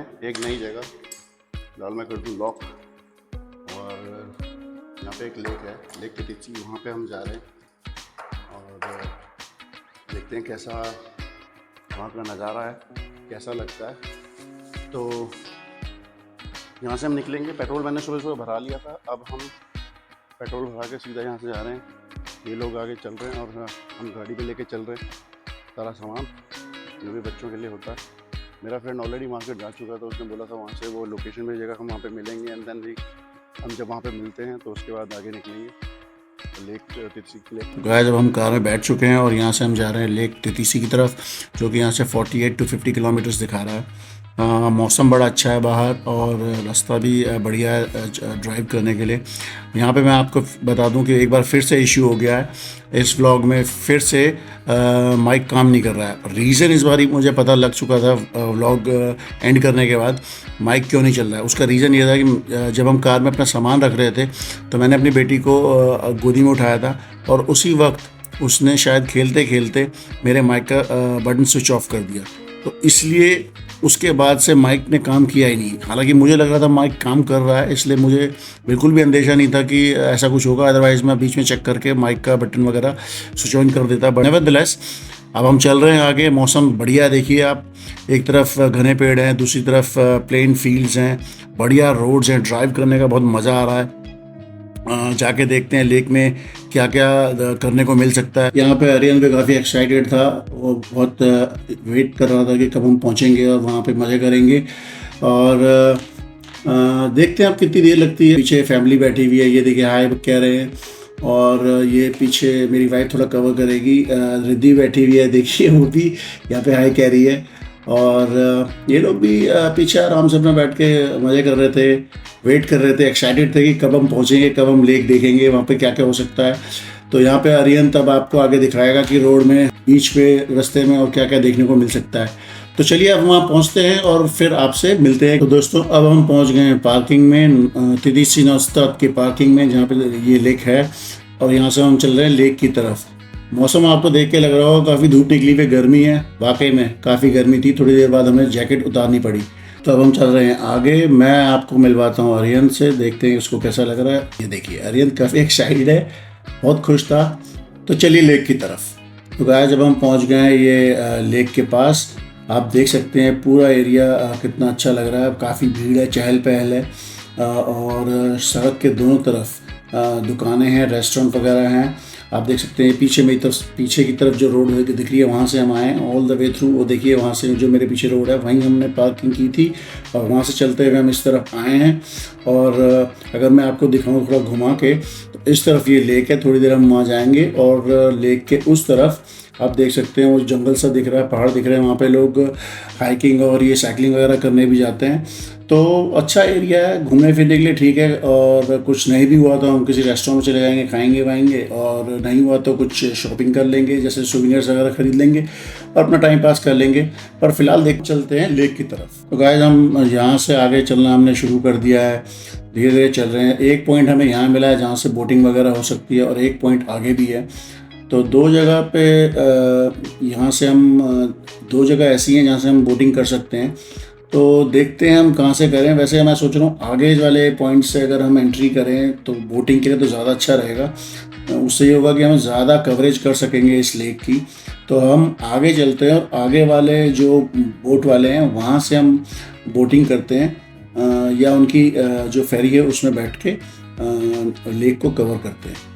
हैं एक नई जगह। फिलहाल मैं कर दूँ लॉक। और यहाँ पे एक लेक है, लेक तितिची, वहाँ पे हम जा रहे हैं और देखते हैं कैसा वहाँ का नज़ारा है, कैसा लगता है। तो यहाँ से हम निकलेंगे। पेट्रोल मैंने सुबह सुबह भरा लिया था, अब हम पेट्रोल भरा के सीधा यहाँ से जा रहे हैं। ये लोग आगे चल रहे हैं और हम गाड़ी पे लेके चल रहे हैं सारा सामान जो भी बच्चों के लिए होता है। मेरा फ्रेंड ऑलरेडी मार्केट जा चुका था, उसने बोला था वहाँ से वो लोकेशन भेजेगा, हम वहाँ पे मिलेंगे एंड देन भी हम जब वहाँ पे मिलते हैं तो उसके बाद आगे निकलेंगे लेक तितसी के लिए। गाइस जब हम कार में बैठ चुके हैं और यहाँ से हम जा रहे हैं लेक तितीसी की तरफ, जो कि यहाँ से 48 to 50 किलोमीटर्स दिखा रहा है। मौसम बड़ा अच्छा है बाहर और रास्ता भी बढ़िया है ड्राइव करने के लिए। यहाँ पे मैं आपको बता दूं कि एक बार फिर से इश्यू हो गया है इस व्लॉग में, फिर से माइक काम नहीं कर रहा है। रीज़न इस बार ही मुझे पता लग चुका था व्लॉग एंड करने के बाद माइक क्यों नहीं चल रहा है। उसका रीज़न ये था कि जब हम कार में अपना सामान रख रहे थे तो मैंने अपनी बेटी को गोदी में उठाया था और उसी वक्त उसने शायद खेलते खेलते मेरे माइक का बटन स्विच ऑफ कर दिया, तो इसलिए उसके बाद से माइक ने काम किया ही नहीं। हालांकि मुझे लग रहा था माइक काम कर रहा है, इसलिए मुझे बिल्कुल भी अंदेशा नहीं था कि ऐसा कुछ होगा, अदरवाइज़ मैं बीच में चेक करके माइक का बटन वगैरह स्विच ऑन कर देता। बट नेवरदलेस अब हम चल रहे हैं आगे। मौसम बढ़िया, देखिए आप, एक तरफ घने पेड़ हैं, दूसरी तरफ प्लेन फील्ड्स हैं, बढ़िया रोड्स हैं, ड्राइव करने का बहुत मज़ा आ रहा है। जाके देखते हैं लेक में क्या क्या करने को मिल सकता है। यहाँ पे आर्यन भी काफ़ी एक्साइटेड था, वो बहुत वेट कर रहा था कि कब हम पहुँचेंगे और वहाँ पे मज़े करेंगे। और देखते हैं अब कितनी देर लगती है। पीछे फैमिली बैठी हुई है, ये देखिए हाय कह रहे हैं। और ये पीछे मेरी वाइफ थोड़ा कवर करेगी, रिद्धि बैठी हुई है, देखिए वो भी यहाँ पे हाय कह रही है। और ये लोग भी पीछे आराम से अपना बैठ के मज़े कर रहे थे, वेट कर रहे थे, एक्साइटेड थे कि कब हम पहुँचेंगे, कब हम लेक देखेंगे, वहाँ पे क्या क्या हो सकता है। तो यहाँ पे आर्यन तब आपको आगे दिखाएगा कि रोड में, बीच पे, रास्ते में और क्या क्या देखने को मिल सकता है। तो चलिए अब वहाँ पहुँचते हैं और फिर आपसे मिलते हैं। तो दोस्तों अब हम पहुँच गए हैं पार्किंग में, तितिसी नौस्ताद की पार्किंग में, जहाँ पे ये लेक है। और यहाँ से हम चल रहे हैं लेक की तरफ। मौसम आपको देख के लग रहा होगा काफ़ी धूप निकली हुई, गर्मी है, वाकई में काफ़ी गर्मी थी। थोड़ी देर बाद हमें जैकेट उतारनी पड़ी। तो अब हम चल रहे हैं आगे, मैं आपको मिलवाता हूँ आर्यन से, देखते हैं उसको कैसा लग रहा है। ये देखिए आर्यन काफ़ी एक्साइटेड है, बहुत खुश था। तो चलिए लेक की तरफ। तो गाइस जब हम पहुँच गए हैं ये लेक के पास, आप देख सकते हैं पूरा एरिया कितना अच्छा लग रहा है। काफ़ी भीड़ है, चहल पहल है और सड़क के दोनों तरफ दुकानें हैं, रेस्टोरेंट वगैरह हैं। आप देख सकते हैं पीछे मेरी तरफ, पीछे की तरफ जो रोड दिख रही है वहाँ से हम आए ऑल द वे थ्रू। वो देखिए वहाँ से जो मेरे पीछे रोड है वहीं हमने पार्किंग की थी और वहाँ से चलते हुए हम इस तरफ आए हैं। और अगर मैं आपको दिखाऊँ थोड़ा घुमा के, तो इस तरफ ये लेक है, थोड़ी देर हम वहाँ जाएंगे। और लेक के उस तरफ आप देख सकते हैं वो जंगल सा दिख रहा है, पहाड़ दिख रहे हैं, वहाँ पे लोग हाइकिंग और ये साइकिलिंग वगैरह करने भी जाते हैं। तो अच्छा एरिया है घूमने फिरने के लिए, ठीक है। और कुछ नहीं भी हुआ तो हम किसी रेस्टोरेंट में चले जाएंगे, खाएंगे वाएंगे, और नहीं हुआ तो कुछ शॉपिंग कर लेंगे, जैसे सोवेनिर्स वगैरह खरीद लेंगे और अपना टाइम पास कर लेंगे। पर फिलहाल देख चलते हैं लेक की तरफ। तो गाइस हम यहाँ से आगे चलना हमने शुरू कर दिया है, धीरे धीरे चल रहे हैं। एक पॉइंट हमें यहाँ मिला है जहाँ से बोटिंग वगैरह हो सकती है और एक पॉइंट आगे भी है। तो दो जगह पे यहाँ से हम दो जगह ऐसी हैं जहाँ से हम बोटिंग कर सकते हैं। तो देखते हैं हम कहाँ से करें। वैसे मैं सोच रहा हूँ आगे वाले पॉइंट से अगर हम एंट्री करें तो बोटिंग के लिए तो ज़्यादा अच्छा रहेगा। उससे ये होगा कि हम ज़्यादा कवरेज कर सकेंगे इस लेक की। तो हम आगे चलते हैं और आगे वाले जो बोट वाले हैं वहाँ से हम बोटिंग करते हैं या उनकी जो फेरी है उसमें बैठ के लेक को कवर करते हैं।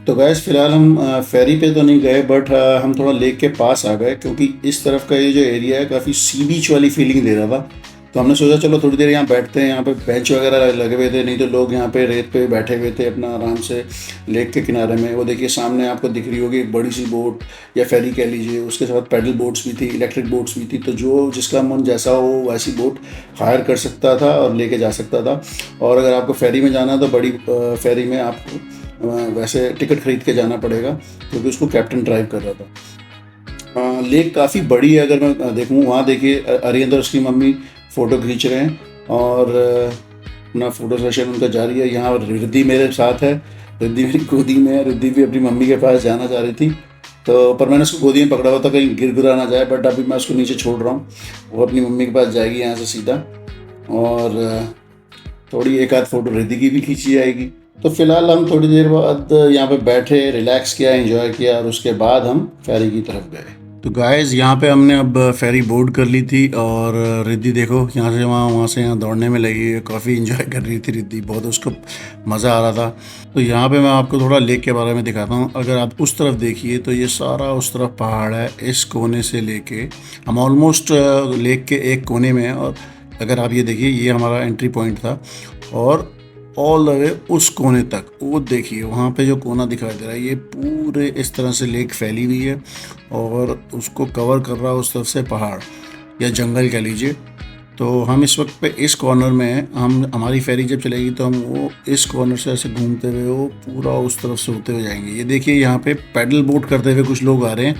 तो गैस फिलहाल हम फेरी पे तो नहीं गए, बट हम थोड़ा लेक के पास आ गए, क्योंकि इस तरफ का ये जो एरिया है काफ़ी सी बीच वाली फीलिंग दे रहा था। तो हमने सोचा चलो थोड़ी देर यहाँ बैठते हैं। यहाँ पे बेंच वगैरह लगे हुए थे, नहीं तो लोग यहाँ पे रेत पे बैठे हुए थे अपना आराम से लेक के किनारे में। वो देखिए सामने आपको दिख रही होगी एक बड़ी सी बोट या फेरी कह लीजिए, उसके साथ पैडल बोट्स भी थी, इलेक्ट्रिक बोट्स भी थी। तो जो जिसका मन जैसा हो वैसी बोट हायर कर सकता था और लेके जा सकता था। और अगर आपको फेरी में जाना तो बड़ी फेरी में आपको वैसे टिकट खरीद के जाना पड़ेगा, क्योंकि उसको कैप्टन ड्राइव कर रहा था। लेक काफ़ी बड़ी है, अगर मैं देखूँ वहाँ देखिए अरियंद और उसकी मम्मी फ़ोटो खींच रहे हैं और अपना फ़ोटो सेशन उनका जारी है। यहाँ रिद्धि मेरे साथ है, रिद्धि मेरी गोदी में है, रिद्धि भी अपनी मम्मी के पास जाना चाह रही थी। तो पर मैंने उसको गोदी में पकड़ा हुआ था कहीं गिर गिरा ना जाए, बट अभी मैं उसको नीचे छोड़ रहा हूँ। वो अपनी मम्मी के पास जाएगी यहाँ से सीधा, और थोड़ी एक आध फोटो रिद्धि की भी खींची जाएगी। तो फिलहाल हम थोड़ी देर बाद यहाँ पे बैठे, रिलैक्स किया, एंजॉय किया, और उसके बाद हम फेरी की तरफ गए। तो गाइस यहाँ पे हमने अब फेरी बोर्ड कर ली थी, और रिद्धि देखो यहाँ से वहाँ से यहाँ दौड़ने में लगी है, काफ़ी एंजॉय कर रही थी रिद्धि, बहुत उसको मज़ा आ रहा था। तो यहाँ पे मैं आपको थोड़ा लेक के बारे में दिखाता हूँ। अगर आप उस तरफ देखिए तो ये सारा उस तरफ पहाड़ है, इस कोने से लेके हम ऑलमोस्ट लेक के एक कोने में हैं। और अगर आप ये देखिए, ये हमारा एंट्री पॉइंट था, और ऑल द वे उस कोने तक वो देखिए, वहाँ पे जो कोना दिखाई दे रहा है, ये पूरे इस तरह से लेक फैली हुई है, और उसको कवर कर रहा है उस तरफ से पहाड़ या जंगल कह लीजिए। तो हम इस वक्त पे इस कॉर्नर में हैं। हमारी फेरी जब चलेगी तो हम वो इस कॉर्नर से ऐसे घूमते हुए वो पूरा उस तरफ से होते हुए जाएंगे। ये देखिए यहाँ पे पैडल बोट करते हुए कुछ लोग आ रहे हैं।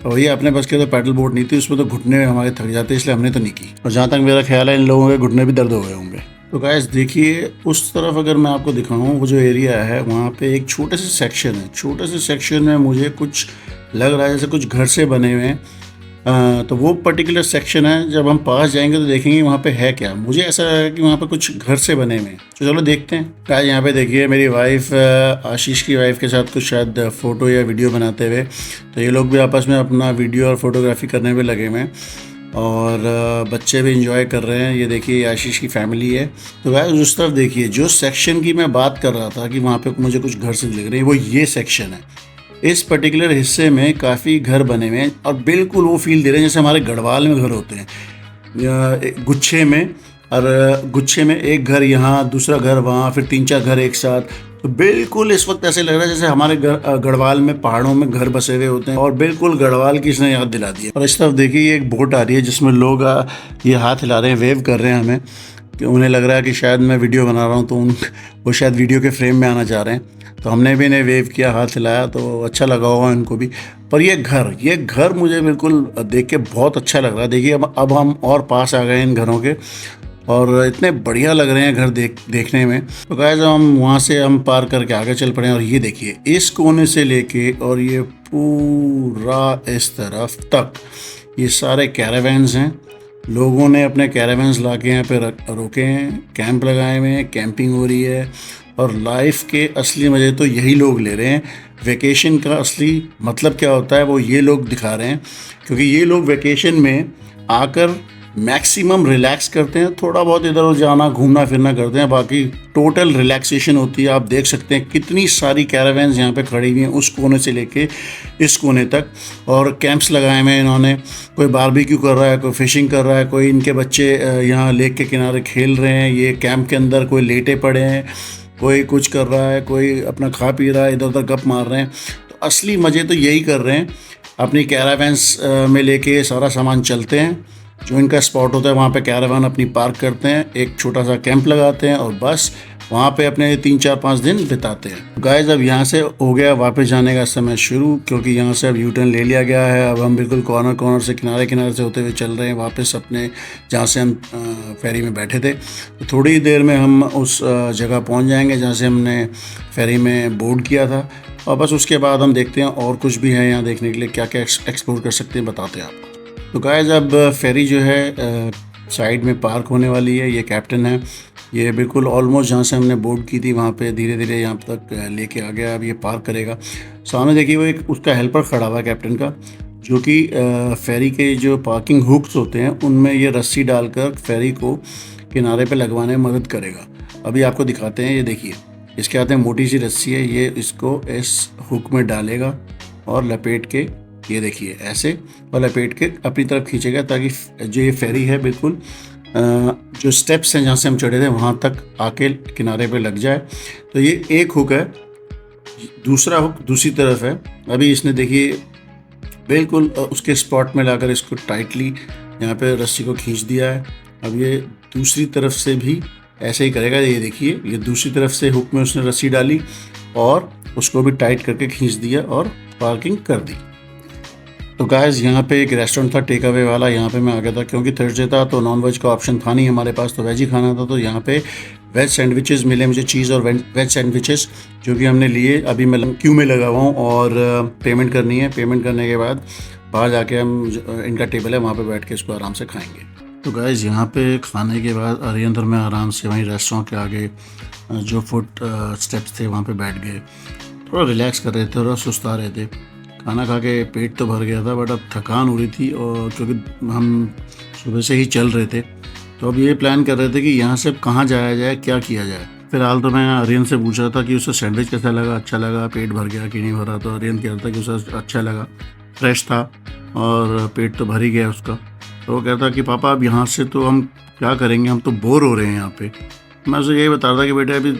तो भैया अपने बस के तो पैडल बोट नहीं थी, उसमें तो घुटने हमारे थक जाते, इसलिए हमने तो नहीं की। और जहाँ तक मेरा ख्याल है इन लोगों के घुटने भी दर्द हो गए होंगे। तो गाइस देखिए, उस तरफ अगर मैं आपको दिखाऊं, वो जो एरिया है वहाँ पे एक छोटे से सेक्शन है। छोटे से सेक्शन में मुझे कुछ लग रहा है जैसे कुछ घर से बने हुए हैं। तो वो पर्टिकुलर सेक्शन है, जब हम पास जाएंगे तो देखेंगे वहाँ पे है क्या। मुझे ऐसा लग रहा है कि वहाँ पे कुछ घर से बने हुए हैं। तो चलो देखते हैं। गाइस यहाँ पे देखिए, मेरी वाइफ आशीष की वाइफ के साथ कुछ शायद फ़ोटो या वीडियो बनाते हुए। तो ये लोग भी आपस में अपना वीडियो और फोटोग्राफी करने में लगे हुए हैं, और बच्चे भी इंजॉय कर रहे हैं। ये देखिए आशीष की फैमिली है। तो गाइस उस तरफ देखिए, जो सेक्शन की मैं बात कर रहा था कि वहाँ पे मुझे कुछ घर से दिख रहे हैं, वो ये सेक्शन है। इस पर्टिकुलर हिस्से में काफ़ी घर बने हुए हैं, और बिल्कुल वो फील दे रहे हैं जैसे हमारे गढ़वाल में घर होते हैं, गुच्छे में। और गुच्छे में एक घर यहाँ, दूसरा घर वहाँ, फिर 3-4 घर एक साथ। तो बिल्कुल इस वक्त ऐसे लग रहा है जैसे हमारे गढ़वाल में पहाड़ों में घर बसे हुए होते हैं, और बिल्कुल गढ़वाल की इसने याद दिला दी है। और इस तरफ देखिए, ये एक बोट आ रही है जिसमें लोग ये हाथ हिला रहे हैं, वेव कर रहे हैं हमें, कि उन्हें लग रहा है कि शायद मैं वीडियो बना रहा हूँ, तो वो शायद वीडियो के फ्रेम में आना चाह रहे हैं। तो हमने भी इन्हें वेव किया, हाथ हिलाया, तो अच्छा लगा होगा इनको भी। पर ये घर मुझे बिल्कुल देख के बहुत अच्छा लग रहा है। देखिए अब हम और पास आ गए इन घरों के, और इतने बढ़िया लग रहे हैं घर देखने में। तो गाइस हम वहाँ से हम पार करके आगे चल पड़े, और ये देखिए इस कोने से लेके और ये पूरा इस तरफ तक ये सारे कैरावैन्स हैं। लोगों ने अपने कैरावैन्स ला के यहाँ पे रोके हैं, कैंप लगाए हुए हैं, कैंपिंग हो रही है। और लाइफ के असली मज़े तो यही लोग ले रहे हैं। वेकेशन का असली मतलब क्या होता है वो ये लोग दिखा रहे हैं, क्योंकि ये लोग वेकेशन में आकर मैक्सिमम रिलैक्स करते हैं, थोड़ा बहुत इधर उधर जाना घूमना फिरना करते हैं, बाकी टोटल रिलैक्सेशन होती है। आप देख सकते हैं कितनी सारी कैरावैन्स यहाँ पे खड़ी हुई हैं, उस कोने से लेके इस कोने तक, और कैंप्स लगाए हुए हैं इन्होंने। कोई बारबेक्यू कर रहा है, कोई फिशिंग कर रहा है, कोई इनके बच्चे यहाँ लेक के किनारे खेल रहे हैं, ये कैंप के अंदर कोई लेटे पड़े हैं, कोई कुछ कर रहा है, कोई अपना खा पी रहा है, इधर उधर गप मार रहे हैं। तो असली मज़े तो यही कर रहे हैं। अपनी कैरावैन्स में लेके सारा सामान चलते हैं, जो इनका स्पॉट होता है वहाँ पे कैरावान अपनी पार्क करते हैं, एक छोटा सा कैंप लगाते हैं, और बस वहाँ पे अपने 3-4-5 दिन बिताते हैं। गाइस अब यहाँ से हो गया वापस जाने का समय शुरू, क्योंकि यहाँ से अब यू टर्न ले लिया गया है। अब हम बिल्कुल कॉर्नर से किनारे से होते हुए चल रहे हैं वापस अपने जहाँ से हम फेरी में बैठे थे। तो थोड़ी ही देर में हम उस जगह पहुँच जाएंगे जहाँ से हमने फेरी में बोर्ड किया था, और बस उसके बाद हम देखते हैं और कुछ भी है यहाँ देखने के लिए, क्या क्या एक्सप्लोर कर सकते हैं बताते हैं आपको। तो गाइस अब फेरी जो है साइड में पार्क होने वाली है। ये कैप्टन है, ये बिल्कुल ऑलमोस्ट जहाँ से हमने बोर्ड की थी वहाँ पे धीरे धीरे यहाँ तक लेके आ गया। अब ये पार्क करेगा। सामने देखिए वो एक उसका हेल्पर खड़ा हुआ है कैप्टन का, जो कि फेरी के जो पार्किंग हुक्स होते हैं उनमें ये रस्सी डालकर फेरी को किनारे पे लगवाने में मदद करेगा। अभी आपको दिखाते हैं। ये देखिए इसके हाथ में मोटी सी रस्सी है, ये इसको इस हुक में डालेगा और लपेट के, ये देखिए ऐसे, और लपेट के अपनी तरफ खींचेगा, ताकि जो ये फेरी है बिल्कुल जो स्टेप्स हैं जहाँ से हम चढ़े थे वहाँ तक आके किनारे पे लग जाए। तो ये एक हुक है, दूसरा हुक दूसरी तरफ है। अभी इसने देखिए बिल्कुल उसके स्पॉट में लाकर इसको टाइटली यहाँ पे रस्सी को खींच दिया है। अब ये दूसरी तरफ से भी ऐसे ही करेगा। ये देखिए ये दूसरी तरफ से हुक में उसने रस्सी डाली और उसको भी टाइट करके खींच दिया और पार्किंग कर दी। तो गाइस यहाँ पे एक रेस्टोरेंट था टेक अवे वाला, यहाँ पे मैं आ गया था क्योंकि थर्सडे था तो नॉन वेज का ऑप्शन था नहीं हमारे पास, तो वेज ही खाना था। तो यहाँ पे वेज सैंडविचेस मिले मुझे, चीज़ और वेज सैंडविचेस जो कि हमने लिए। अभी मैं क्यू में लगा हुआ हूँ और पेमेंट करनी है। पेमेंट करने के बाद बाहर जाके हम इनका टेबल है वहाँ पे बैठ के इसको आराम से खाएंगे। तो गाइस यहाँ पे खाने के बाद अरियंदर में आराम से वहीं रेस्टोरेंट के आगे जो फुट स्टेप्स थे वहाँ पे बैठ गए, थोड़ा रिलैक्स कर रहे थे, थोड़ा सुस्ता रहे थे। खाना खा के पेट तो भर गया था बट अब थकान हो रही थी, और क्योंकि हम सुबह से ही चल रहे थे तो अब ये प्लान कर रहे थे कि यहाँ से कहाँ जाया जाए, क्या किया जाए। फिलहाल तो मैं आर्यन से पूछ रहा था कि उसे सैंडविच कैसा लगा, अच्छा लगा, पेट भर गया कि नहीं भरा। तो आर्यन कह रहा था कि उसे अच्छा लगा, फ्रेश था और पेट तो भर ही गया उसका। तो वो कहता कि पापा अब यहाँ से तो हम क्या करेंगे, हम तो बोर हो रहे हैं यहाँ पे। मैं उसे यही बता रहा था कि बेटा अभी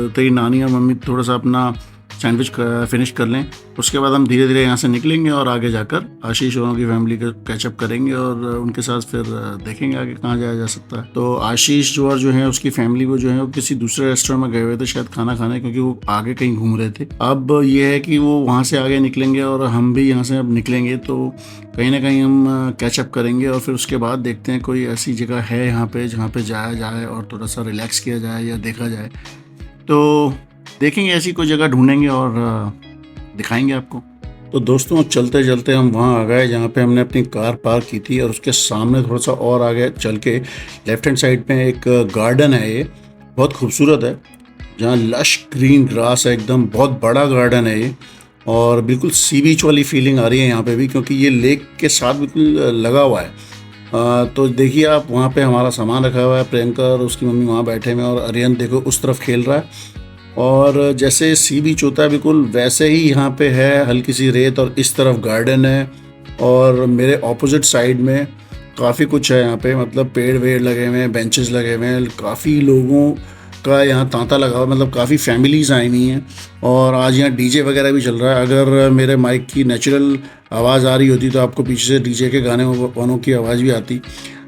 तेरी नानी और मम्मी थोड़ा सा अपना सैंडविच फिनिश कर लें, उसके बाद हम धीरे धीरे यहाँ से निकलेंगे और आगे जाकर आशीष और उनकी फैमिली का कैचअप करेंगे और उनके साथ फिर देखेंगे आगे कहाँ जाया जा सकता है। तो आशीष जो है उसकी फैमिली वो जो है वो किसी दूसरे रेस्टोरेंट में गए हुए थे शायद खाना खाने, क्योंकि वो आगे कहीं घूम रहे थे। अब ये है कि वो वहाँ से आगे निकलेंगे और हम भी यहाँ से अब निकलेंगे, तो कहीं ना कहीं हम कैचअप करेंगे और फिर उसके बाद देखते हैं कोई ऐसी जगह है यहाँ पे जहाँ पे जाया जाए और थोड़ा सा रिलैक्स किया जाए या देखा जाए। तो देखेंगे ऐसी कोई जगह ढूंढेंगे और दिखाएंगे आपको। तो दोस्तों चलते चलते हम वहाँ आ गए जहाँ पे हमने अपनी कार पार्क की थी, और उसके सामने थोड़ा सा और आगे चल के लेफ्ट हैंड साइड पे एक गार्डन है, ये बहुत खूबसूरत है, जहाँ लश ग्रीन ग्रास है एकदम, बहुत बड़ा गार्डन है ये, और बिल्कुल सी बीच वाली फीलिंग आ रही है यहाँ पे भी, क्योंकि ये लेक के साथ बिल्कुल लगा हुआ है। तो देखिए आप वहाँ पे हमारा सामान रखा हुआ है, प्रियंका और उसकी मम्मी वहाँ बैठे हुए हैं और आर्यन देखो उस तरफ खेल रहा है। और जैसे सी बीच होता है बिल्कुल वैसे ही यहाँ पे है, हल्की सी रेत और इस तरफ गार्डन है, और मेरे ऑपोजिट साइड में काफ़ी कुछ है यहाँ पे, मतलब पेड़ वेड़ लगे हुए हैं, बेंचेस लगे हुए हैं, काफ़ी लोगों का यहाँ तांता लगा हुआ, मतलब काफ़ी फैमिलीज़ आई हुई हैं, और आज यहाँ डीजे वगैरह भी चल रहा है। अगर मेरे माइक की नेचुरल आवाज़ आ रही होती तो आपको पीछे से डीजे के गाने वानों की आवाज़ भी आती,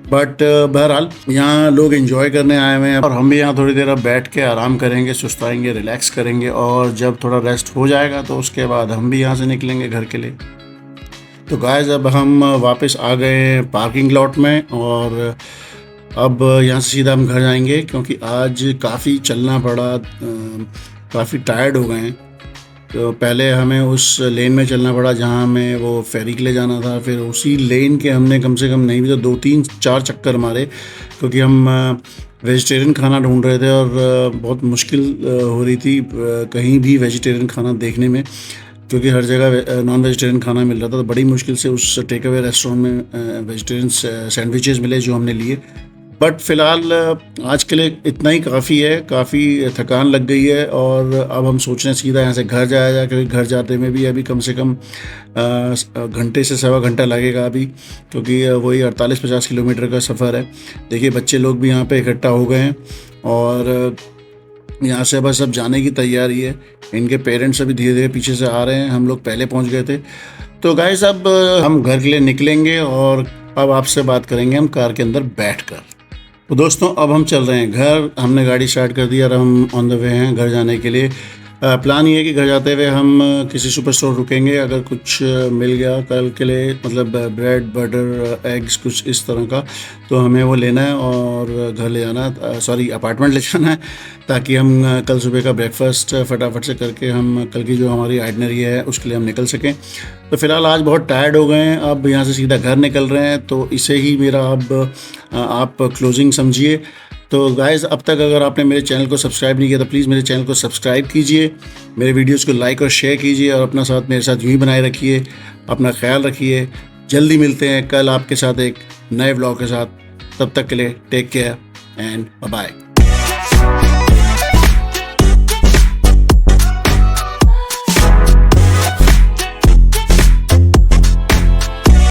बट बहरहाल यहाँ लोग एंजॉय करने आए हुए हैं और हम भी यहाँ थोड़ी देर अब बैठ के आराम करेंगे, सुस्ताएंगे, रिलैक्स करेंगे, और जब थोड़ा रेस्ट हो जाएगा तो उसके बाद हम भी यहाँ से निकलेंगे घर के लिए। तो गाइस अब हम वापस आ गए पार्किंग लॉट में, और अब यहाँ से सीधा हम घर जाएंगे क्योंकि आज काफ़ी चलना पड़ा, काफ़ी टायर्ड हो गए हैं। तो पहले हमें उस लेन में चलना पड़ा जहाँ हमें वो फेरी के लिए जाना था, फिर उसी लेन के हमने कम से कम नहीं भी तो 2-3-4 चक्कर मारे, क्योंकि हम वेजिटेरियन खाना ढूंढ रहे थे और बहुत मुश्किल हो रही थी कहीं भी वेजिटेरियन खाना देखने में, क्योंकि हर जगह नॉन वेजिटेरियन खाना मिल रहा था। तो बड़ी मुश्किल से उस टेक अवे रेस्टोरेंट में वेजिटेरियन सैंडविचेस मिले जो हमने लिए। बट फ़िलहाल आज के लिए इतना ही काफ़ी है, काफ़ी थकान लग गई है, और अब हम सोच रहे हैं सीधा यहाँ से घर जाया जाए, क्योंकि घर जाते में भी अभी कम से कम घंटे से सवा घंटा लगेगा अभी, क्योंकि वही 48-50 किलोमीटर का सफ़र है। देखिए बच्चे लोग भी यहाँ पे इकट्ठा हो गए हैं और यहाँ से बस अब जाने की तैयारी है। इनके पेरेंट्स अभी धीरे धीरे पीछे से आ रहे हैं, हम लोग पहले पहुँच गए थे। तो गाइस अब हम घर के लिए निकलेंगे और अब आपसे बात करेंगे हम कार के अंदर बैठकर। तो दोस्तों अब हम चल रहे हैं घर, हमने गाड़ी स्टार्ट कर दी और हम ऑन द वे हैं घर जाने के लिए। प्लान ये है कि घर जाते हुए हम किसी सुपर स्टोर रुकेंगे, अगर कुछ मिल गया कल के लिए, मतलब ब्रेड बटर एग्स कुछ इस तरह का, तो हमें वो लेना है और घर ले जाना है, सॉरी अपार्टमेंट ले जाना है, ताकि हम कल सुबह का ब्रेकफास्ट फटाफट से करके हम कल की जो हमारी आइटनरी है उसके लिए हम निकल सकें। तो फ़िलहाल आज बहुत टायर्ड हो गए हैं, अब यहाँ से सीधा घर निकल रहे हैं, तो इसे ही मेरा अब आप क्लोजिंग समझिए। तो गाइज़ अब तक अगर आपने मेरे चैनल को सब्सक्राइब नहीं किया तो प्लीज़ मेरे चैनल को सब्सक्राइब कीजिए, मेरे वीडियोस को लाइक और शेयर कीजिए, और अपना साथ मेरे साथ यूँ ही बनाए रखिए। अपना ख्याल रखिए, जल्दी मिलते हैं कल आपके साथ एक नए व्लॉग के साथ। तब तक के लिए take care and bye bye.